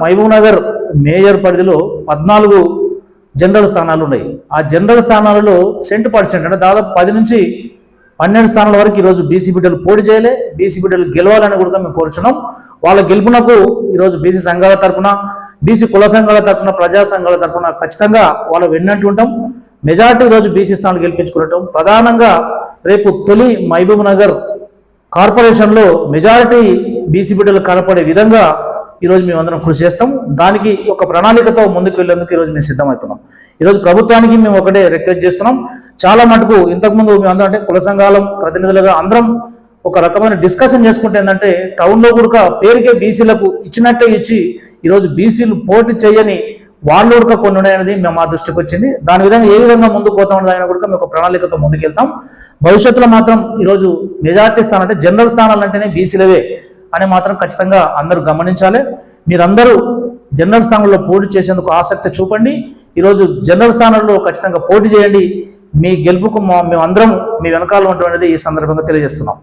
Mahabub Nagar mayor పరిధిలో 14 general స్థానాలు ఉన్నాయి. ఆ జనరల్ స్థానాలలో % అంటే దాదాపు 10 నుంచి 12 స్థానాల వరకు ఈరోజు బీసీ బిడ్డలు పోటీ చేయలే. బీసీ బిడ్డలు గెలవాలని కూడా మేము కోరుచున్నాం. వాళ్ళ గెలుపునకు ఈరోజు బీసీ సంఘాల తరఫున, బీసీ కుల సంఘాల తరఫున, ప్రజా సంఘాల తరఫున ఖచ్చితంగా వాళ్ళు వెన్నట్టు ఉంటాం. మెజార్టీ ఈరోజు బీసీ స్థానాలు గెలిపించుకునటం, ప్రధానంగా రేపు తొలి మహబూబ్ నగర్ కార్పొరేషన్లో మెజారిటీ బీసీ బిడ్డలు కనపడే విధంగా ఈరోజు మేమందరం కృషి చేస్తాం. దానికి ఒక ప్రణాళికతో ముందుకు వెళ్ళేందుకు ఈరోజు మేము సిద్ధమవుతున్నాం. ఈరోజు ప్రభుత్వానికి మేము ఒకటే రిక్వెస్ట్ చేస్తున్నాం. చాలా మటుకు ఇంతకుముందు మేమందరం అంటే కుల సంఘాల ప్రతినిధులుగా అందరం ఒక రకమైన డిస్కషన్ చేసుకుంటే ఏంటంటే టౌన్లో కూడా పేరుకే బీసీలకు ఇచ్చినట్టే ఇచ్చి ఈరోజు బీసీలు పోటీ చేయని వాళ్ళు కూడా కొన్ని ఉన్నాయనేది మేము మా దృష్టికి వచ్చింది. దాని విధంగా ఏ విధంగా ముందుకు పోతామని దాని కూడా మేము ఒక ప్రణాళికతో ముందుకెళ్తాం. భవిష్యత్తులో మాత్రం ఈరోజు మెజార్టీ స్థానం అంటే జనరల్ స్థానాలు అంటేనే బీసీలవే అని మాత్రం ఖచ్చితంగా అందరూ గమనించాలి. మీరందరూ జనరల్ స్థానంలో పోటీ చేసేందుకు ఆసక్తి చూపండి. ఈరోజు జనరల్ స్థానంలో ఖచ్చితంగా పోటీ చేయండి. మీ గెలుపుకు మేమందరం మీ వెనకాల ఉంటామనేది ఈ సందర్భంగా తెలియజేస్తున్నాం.